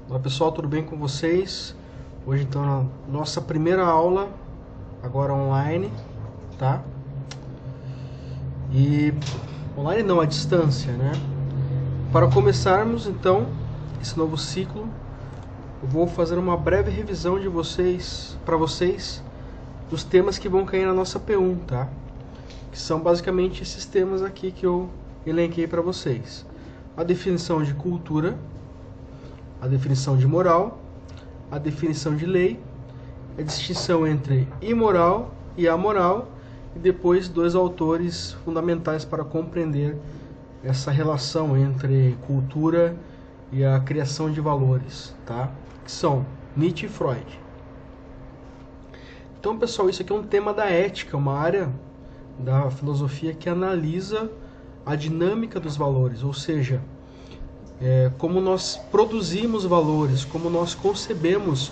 Olá pessoal, tudo bem com vocês? Hoje então a nossa primeira aula, agora online, tá? E online não, à distância, né? Para começarmos então esse novo ciclo, eu vou fazer uma breve revisão de vocês, para vocês, dos temas que vão cair na nossa P1, tá? Que são basicamente esses temas aqui que eu elenquei para vocês. A definição de cultura, a definição de moral, a definição de lei, a distinção entre imoral e amoral, e depois dois autores fundamentais para compreender essa relação entre cultura e a criação de valores, tá? Que são Nietzsche e Freud. Então, pessoal, isso aqui é um tema da ética, uma área da filosofia que analisa a dinâmica dos valores, ou seja, como nós produzimos valores, como nós concebemos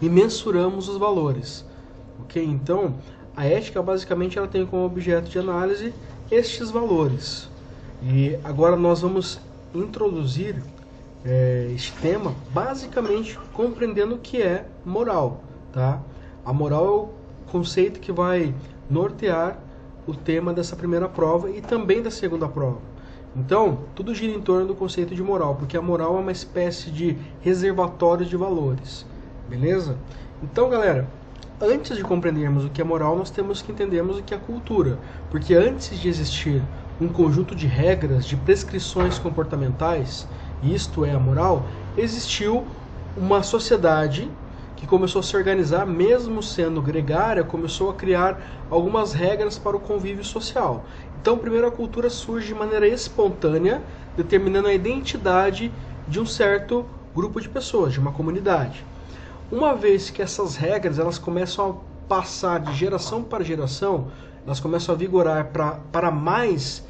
e mensuramos os valores. Ok? Então, a ética basicamente ela tem como objeto de análise estes valores. E agora nós vamos introduzir este tema basicamente compreendendo o que é moral. Tá? A moral é o conceito que vai nortear o tema dessa primeira prova e também da segunda prova. Então, tudo gira em torno do conceito de moral, porque a moral é uma espécie de reservatório de valores, beleza? Então, galera, antes de compreendermos o que é moral, nós temos que entendermos o que é cultura, porque antes de existir um conjunto de regras, de prescrições comportamentais, isto é a moral, existiu uma sociedade que começou a se organizar, mesmo sendo gregária, começou a criar algumas regras para o convívio social. Então, primeiro a cultura surge de maneira espontânea, determinando a identidade de um certo grupo de pessoas, de uma comunidade. Uma vez que essas regras elas começam a passar de geração para geração, elas começam a vigorar para mais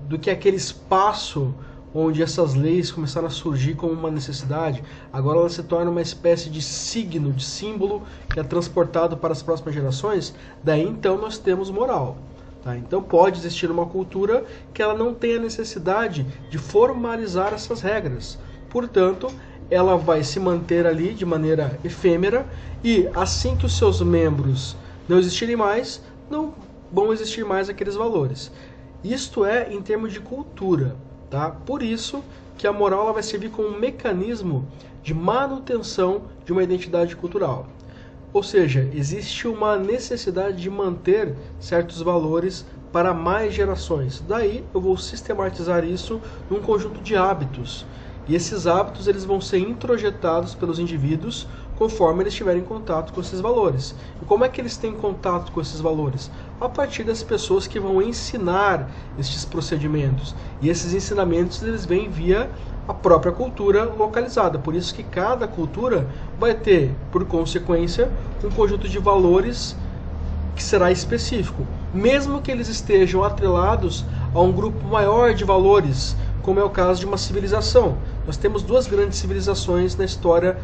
do que aquele espaço onde essas leis começaram a surgir como uma necessidade, agora ela se torna uma espécie de signo, de símbolo que é transportado para as próximas gerações, daí então nós temos moral. Tá? Então pode existir uma cultura que ela não tenha necessidade de formalizar essas regras, portanto ela vai se manter ali de maneira efêmera e assim que os seus membros não existirem mais, não vão existir mais aqueles valores. Isto é em termos de cultura. Tá? Por isso que a moral ela vai servir como um mecanismo de manutenção de uma identidade cultural. Ou seja, existe uma necessidade de manter certos valores para mais gerações. Daí eu vou sistematizar isso num conjunto de hábitos. E esses hábitos eles vão ser introjetados pelos indivíduos conforme eles estiverem em contato com esses valores. E como é que eles têm contato com esses valores? A partir das pessoas que vão ensinar estes procedimentos. E esses ensinamentos eles vêm via a própria cultura localizada. Por isso que cada cultura vai ter, por consequência, um conjunto de valores que será específico. Mesmo que eles estejam atrelados a um grupo maior de valores, como é o caso de uma civilização. Nós temos duas grandes civilizações na história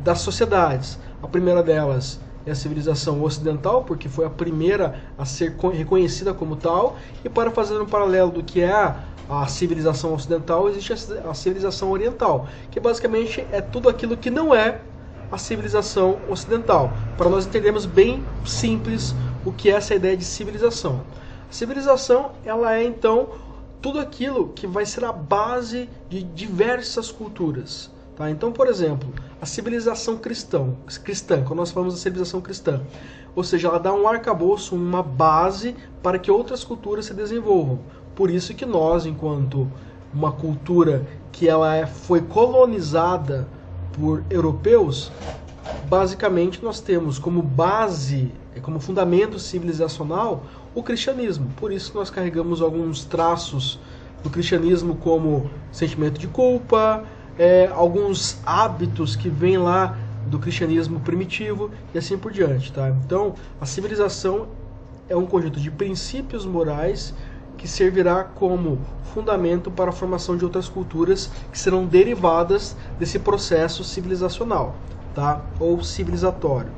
das sociedades. A primeira delas é a civilização ocidental, porque foi a primeira a ser reconhecida como tal, e para fazer um paralelo do que é a civilização ocidental, existe a civilização oriental, que basicamente é tudo aquilo que não é a civilização ocidental, para nós entendermos bem simples o que é essa ideia de civilização. A civilização ela é então tudo aquilo que vai ser a base de diversas culturas. Tá? Então, por exemplo, a civilização cristã, quando nós falamos da civilização cristã, ou seja, ela dá um arcabouço, uma base para que outras culturas se desenvolvam. Por isso que nós, enquanto uma cultura que ela foi colonizada por europeus, basicamente nós temos como base, como fundamento civilizacional, o cristianismo. Por isso que nós carregamos alguns traços do cristianismo como sentimento de culpa, alguns hábitos que vêm lá do cristianismo primitivo e assim por diante. Tá? Então, a civilização é um conjunto de princípios morais que servirá como fundamento para a formação de outras culturas que serão derivadas desse processo civilizacional, tá? Ou civilizatório.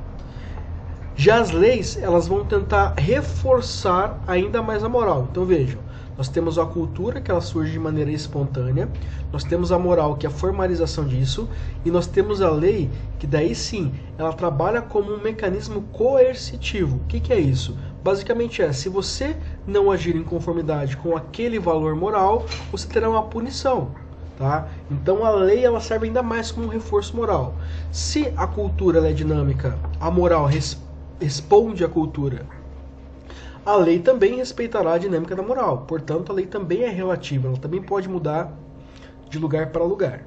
Já as leis, elas vão tentar reforçar ainda mais a moral. Então vejam, Nós temos a cultura, que ela surge de maneira espontânea, nós temos a moral, que é a formalização disso, e nós temos a lei, que daí sim, ela trabalha como um mecanismo coercitivo. O que é isso? Basicamente se você não agir em conformidade com aquele valor moral, você terá uma punição. Tá? Então a lei ela serve ainda mais como um reforço moral. Se a cultura ela é dinâmica, a moral responde à cultura, a lei também respeitará a dinâmica da moral. Portanto, a lei também é relativa, ela também pode mudar de lugar para lugar.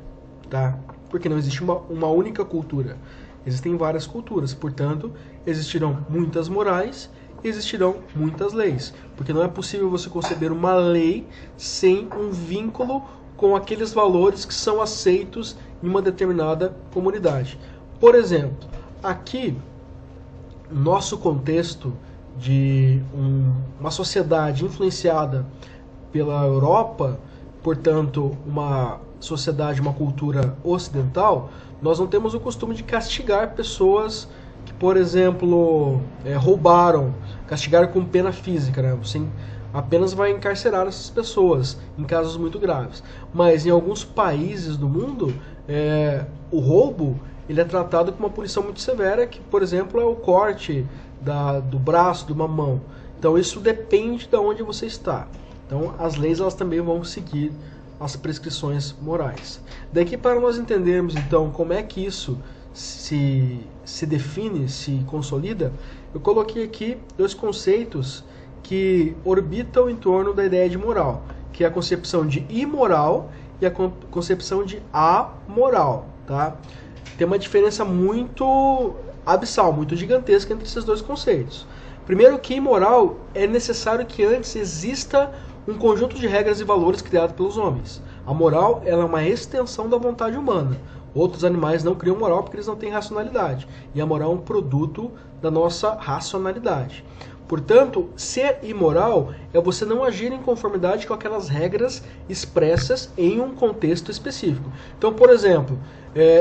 Tá? Porque não existe uma única cultura. Existem várias culturas, portanto, existirão muitas morais e existirão muitas leis. Porque não é possível você conceber uma lei sem um vínculo com aqueles valores que são aceitos em uma determinada comunidade. Por exemplo, aqui, nosso contexto de uma sociedade influenciada pela Europa, portanto, uma sociedade, uma cultura ocidental, nós não temos o costume de castigar pessoas que, por exemplo, roubaram, castigar com pena física, né? Você apenas vai encarcerar essas pessoas em casos muito graves. Mas em alguns países do mundo, o roubo ele é tratado com uma punição muito severa, que, por exemplo, é o corte do braço, de uma mão. Então isso depende de onde você está. Então as leis elas também vão seguir as prescrições morais. Daqui para nós entendermos então como é que isso se define, se consolida, eu coloquei aqui dois conceitos que orbitam em torno da ideia de moral, que é a concepção de imoral e a concepção de amoral. Tá? Tem uma diferença muito abissal, muito gigantesca entre esses dois conceitos. Primeiro que imoral é necessário que antes exista um conjunto de regras e valores criado pelos homens. A moral ela é uma extensão da vontade humana. Outros animais não criam moral porque eles não têm racionalidade. E a moral é um produto da nossa racionalidade. Portanto, ser imoral é você não agir em conformidade com aquelas regras expressas em um contexto específico. Então, por exemplo,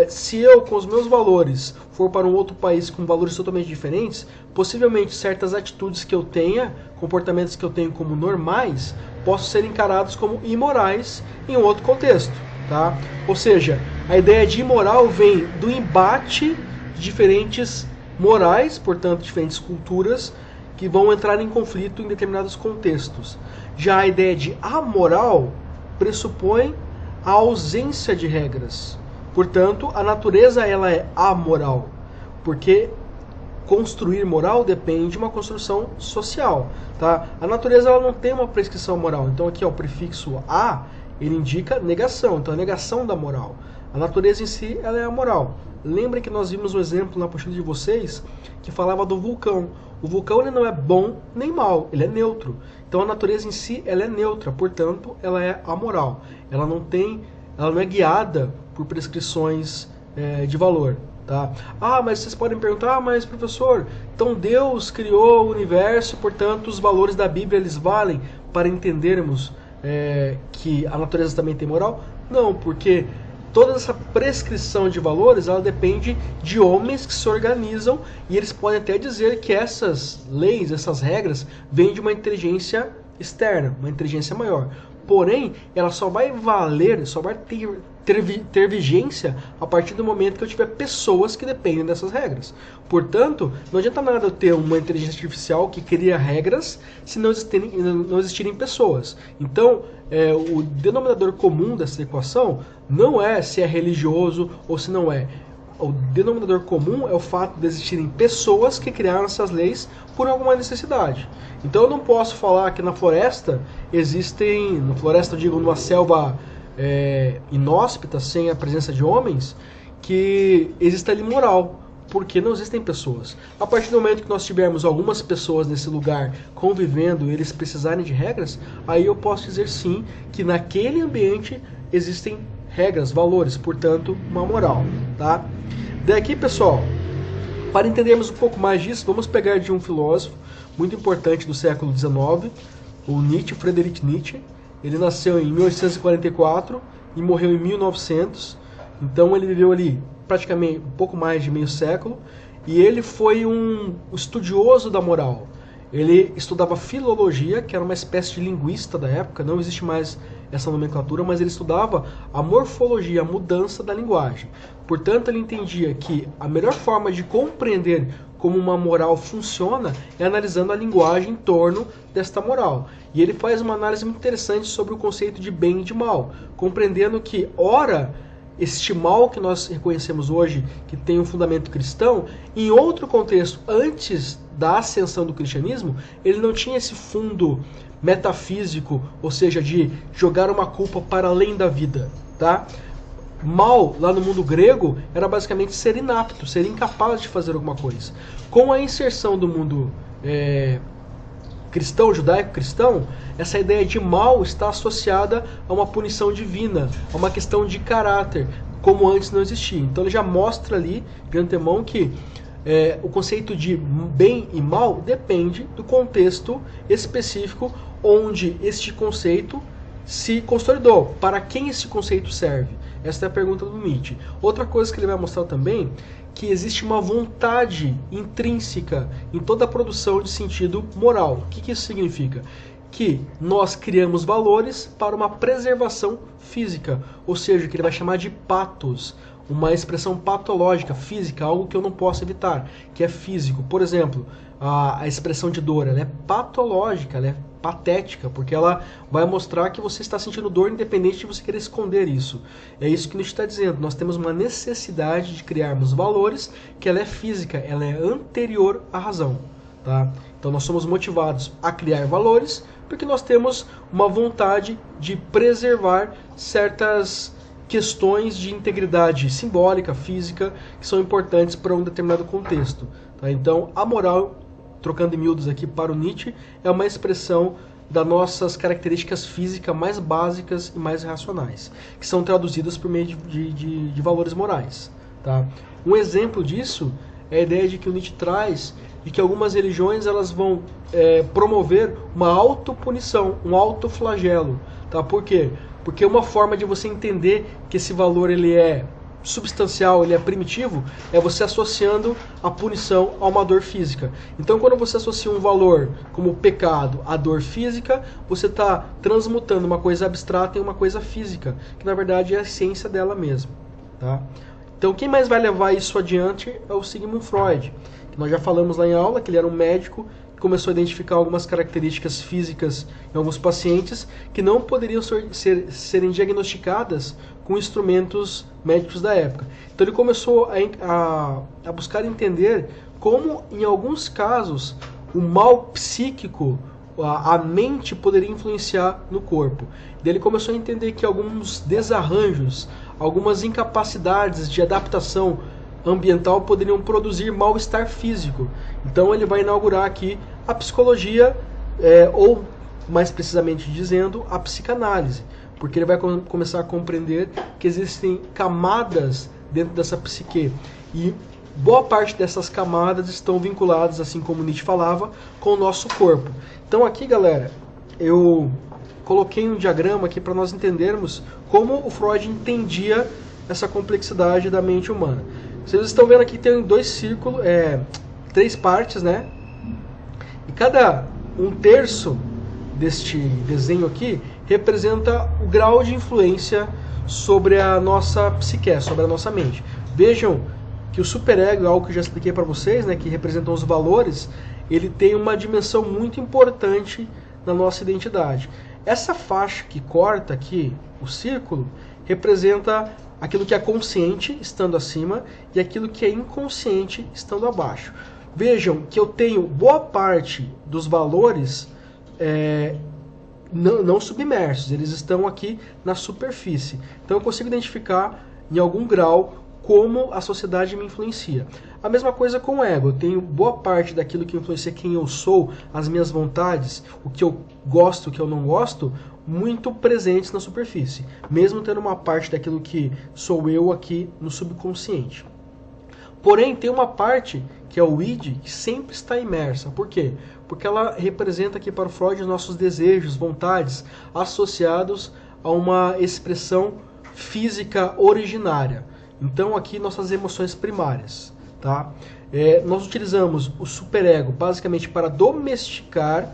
se eu, com os meus valores, for para um outro país com valores totalmente diferentes, possivelmente certas atitudes que eu tenha, comportamentos que eu tenho como normais, possam ser encarados como imorais em um outro contexto. Tá? Ou seja, a ideia de imoral vem do embate de diferentes morais, portanto, diferentes culturas, que vão entrar em conflito em determinados contextos. Já a ideia de amoral pressupõe a ausência de regras. Portanto, a natureza ela é amoral, porque construir moral depende de uma construção social. Tá? A natureza ela não tem uma prescrição moral. Então aqui o prefixo a ele indica negação, então a negação da moral. A natureza em si ela é amoral. Lembrem que nós vimos um exemplo na apostila de vocês que falava do vulcão. O vulcão ele não é bom nem mal, ele é neutro. Então a natureza em si ela é neutra, portanto ela é amoral. Ela não é guiada por prescrições de valor. Tá? Mas vocês podem perguntar, mas professor, então Deus criou o universo, portanto os valores da Bíblia eles valem para entendermos que a natureza também tem moral? Não, porque toda essa prescrição de valores, ela depende de homens que se organizam e eles podem até dizer que essas leis, essas regras, vêm de uma inteligência externa, uma inteligência maior. Porém, ela só vai valer, só vai ter vigência a partir do momento que eu tiver pessoas que dependem dessas regras. Portanto, não adianta nada eu ter uma inteligência artificial que cria regras se não existirem pessoas. Então, o denominador comum dessa equação não é se é religioso ou se não é. O denominador comum é o fato de existirem pessoas que criaram essas leis por alguma necessidade. Então eu não posso falar que na floresta existem, na floresta eu digo numa selva inóspita, sem a presença de homens, que exista ali moral, porque não existem pessoas. A partir do momento que nós tivermos algumas pessoas nesse lugar convivendo e eles precisarem de regras, aí eu posso dizer sim que naquele ambiente existem regras, valores, portanto, uma moral. Tá? Daqui, pessoal, para entendermos um pouco mais disso, vamos pegar de um filósofo muito importante do século XIX, o Nietzsche, Friedrich Nietzsche. Ele nasceu em 1844 e morreu em 1900. Então ele viveu ali praticamente um pouco mais de meio século. E ele foi um estudioso da moral. Ele estudava filologia, que era uma espécie de linguista da época, não existe mais essa nomenclatura, mas ele estudava a morfologia, a mudança da linguagem. Portanto, ele entendia que a melhor forma de compreender como uma moral funciona é analisando a linguagem em torno desta moral. E ele faz uma análise muito interessante sobre o conceito de bem e de mal, compreendendo que, ora, este mal que nós reconhecemos hoje, que tem um fundamento cristão, em outro contexto, antes da ascensão do cristianismo, ele não tinha esse fundo metafísico, ou seja, de jogar uma culpa para além da vida, tá? Mal, lá no mundo grego, era basicamente ser inapto, ser incapaz de fazer alguma coisa. Com a inserção do mundo cristão, judaico-cristão, essa ideia de mal está associada a uma punição divina, a uma questão de caráter, como antes não existia. Então ele já mostra ali, de antemão, que o conceito de bem e mal depende do contexto específico onde este conceito se consolidou. Para quem esse conceito serve? Essa é a pergunta do Nietzsche. Outra coisa que ele vai mostrar também, que existe uma vontade intrínseca em toda a produção de sentido moral. O que isso significa? Que nós criamos valores para uma preservação física, ou seja, que ele vai chamar de patos, uma expressão patológica, física, algo que eu não posso evitar, que é físico. Por exemplo, a expressão de dor, ela é patológica, ela é patética, porque ela vai mostrar que você está sentindo dor independente de você querer esconder isso. É isso que Nietzsche está dizendo. Nós temos uma necessidade de criarmos valores que ela é física, ela é anterior à razão. Tá? Então nós somos motivados a criar valores porque nós temos uma vontade de preservar certas questões de integridade simbólica, física, que são importantes para um determinado contexto. Tá? Então a moral, trocando em miúdos aqui para o Nietzsche, é uma expressão das nossas características físicas mais básicas e mais racionais, que são traduzidas por meio de valores morais. Tá? Um exemplo disso é a ideia de que o Nietzsche traz de que algumas religiões elas vão promover uma autopunição, um autoflagelo. Tá? Por quê? Porque uma forma de você entender que esse valor ele é substancial, ele é primitivo, é você associando a punição a uma dor física. Então, quando você associa um valor como o pecado à dor física, você está transmutando uma coisa abstrata em uma coisa física, que na verdade é a essência dela mesma. Tá? Então, quem mais vai levar isso adiante é o Sigmund Freud, que nós já falamos lá em aula, que ele era um médico que começou a identificar algumas características físicas em alguns pacientes que não poderiam serem diagnosticadas com instrumentos médicos da época. Então ele começou a buscar entender como, em alguns casos, o mal psíquico, a mente poderia influenciar no corpo. Daí ele começou a entender que alguns desarranjos, algumas incapacidades de adaptação ambiental poderiam produzir mal-estar físico. Então ele vai inaugurar aqui a psicologia, ou mais precisamente dizendo, a psicanálise, porque ele vai começar a compreender que existem camadas dentro dessa psique, e boa parte dessas camadas estão vinculadas, assim como Nietzsche falava, com o nosso corpo. Então aqui, galera, eu coloquei um diagrama aqui para nós entendermos como o Freud entendia essa complexidade da mente humana. Vocês estão vendo aqui que tem dois círculos, 3 partes, né? E cada 1/3 deste desenho aqui representa o grau de influência sobre a nossa psique, sobre a nossa mente. Vejam que o superego, algo que eu já expliquei para vocês, né, que representam os valores, ele tem uma dimensão muito importante na nossa identidade. Essa faixa que corta aqui o círculo representa aquilo que é consciente, estando acima, e aquilo que é inconsciente, estando abaixo. Vejam que eu tenho boa parte dos valores não submersos, eles estão aqui na superfície. Então eu consigo identificar em algum grau como a sociedade me influencia. A mesma coisa com o ego, eu tenho boa parte daquilo que influencia quem eu sou, as minhas vontades, o que eu gosto, o que eu não gosto, muito presentes na superfície, mesmo tendo uma parte daquilo que sou eu aqui no subconsciente. Porém, tem uma parte, que é o id, que sempre está imersa. Por quê? Porque ela representa aqui para o Freud os nossos desejos, vontades, associados a uma expressão física originária. Então, aqui, nossas emoções primárias. tá? Nós utilizamos o superego basicamente para domesticar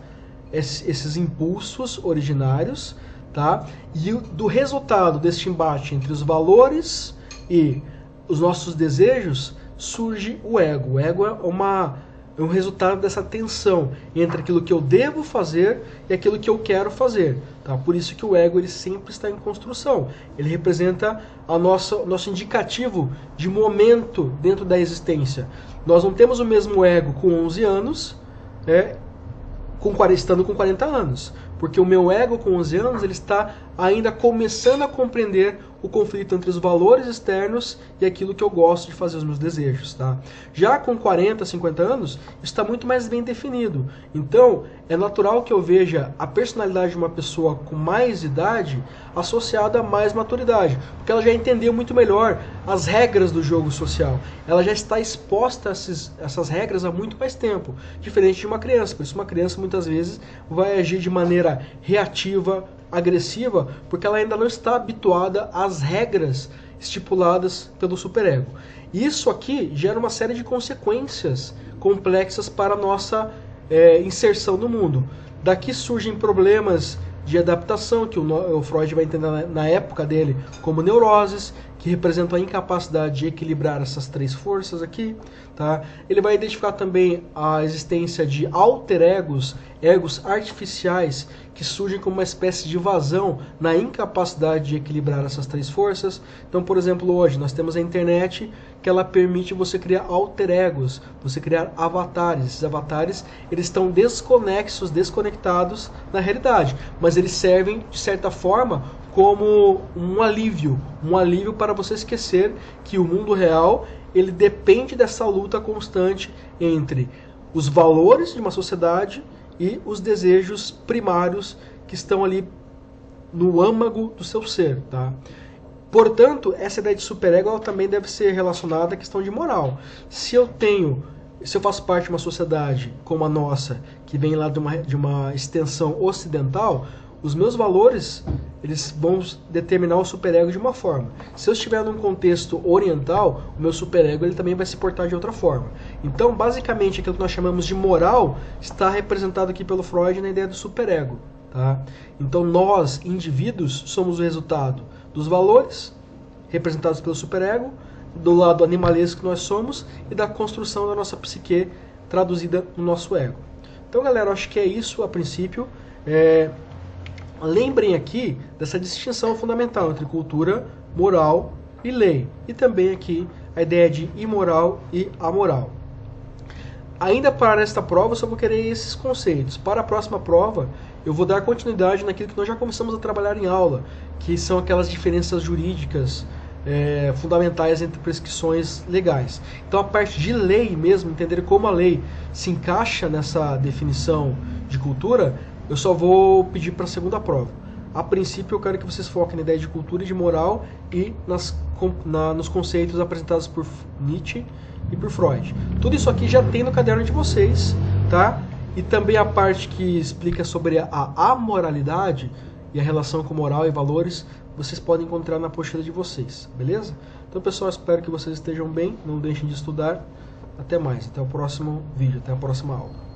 esses impulsos originários, tá? E do resultado deste embate entre os valores e os nossos desejos surge o ego. O ego é um resultado dessa tensão entre aquilo que eu devo fazer e aquilo que eu quero fazer. Tá? Por isso que o ego ele sempre está em construção. Ele representa o nosso indicativo de momento dentro da existência. Nós não temos o mesmo ego com 11 anos, estando com 40 anos. Porque o meu ego com 11 anos ele está ainda começando a compreender o conflito entre os valores externos e aquilo que eu gosto de fazer, os meus desejos. Tá? Já com 40, 50 anos, está muito mais bem definido. Então, é natural que eu veja a personalidade de uma pessoa com mais idade associada a mais maturidade. Porque ela já entendeu muito melhor as regras do jogo social. Ela já está exposta a essas regras há muito mais tempo. Diferente de uma criança. Por isso, uma criança muitas vezes vai agir de maneira reativa, agressiva, porque ela ainda não está habituada às regras estipuladas pelo superego. Isso aqui gera uma série de consequências complexas para a nossa inserção no mundo. Daqui surgem problemas de adaptação, que o Freud vai entender na época dele como neuroses, que representam a incapacidade de equilibrar essas três forças aqui. Tá? Ele vai identificar também a existência de alter egos, egos artificiais, que surgem como uma espécie de vazão na incapacidade de equilibrar essas três forças. Então, por exemplo, hoje nós temos a internet, que ela permite você criar alter egos, você criar avatares. Esses avatares eles estão desconectados da realidade, mas eles servem, de certa forma, como um alívio para você esquecer que o mundo real ele depende dessa luta constante entre os valores de uma sociedade e os desejos primários que estão ali no âmago do seu ser. Tá? Portanto, essa ideia de superego ela também deve ser relacionada à questão de moral. Se eu faço parte de uma sociedade como a nossa, que vem lá de uma extensão ocidental, os meus valores eles vão determinar o superego de uma forma. Se eu estiver num contexto oriental, o meu superego ele também vai se portar de outra forma. Então, basicamente, aquilo que nós chamamos de moral está representado aqui pelo Freud na ideia do superego. Tá? Então, nós, indivíduos, somos o resultado dos valores, representados pelo superego, do lado animalesco que nós somos e da construção da nossa psique, traduzida no nosso ego. Então, galera, acho que é isso a princípio. Lembrem aqui dessa distinção fundamental entre cultura, moral e lei. E também aqui a ideia de imoral e amoral. Ainda para esta prova, eu só vou querer esses conceitos. Para a próxima prova, eu vou dar continuidade naquilo que nós já começamos a trabalhar em aula, que são aquelas diferenças jurídicas fundamentais entre prescrições legais. Então, a parte de lei mesmo, entender como a lei se encaixa nessa definição de cultura, eu só vou pedir para a segunda prova. A princípio, eu quero que vocês foquem na ideia de cultura e de moral e nos conceitos apresentados por Nietzsche e por Freud. Tudo isso aqui já tem no caderno de vocês, tá? E também a parte que explica sobre a amoralidade e a relação com moral e valores, vocês podem encontrar na apostila de vocês, beleza? Então, pessoal, espero que vocês estejam bem, não deixem de estudar. Até mais, até o próximo vídeo, até a próxima aula.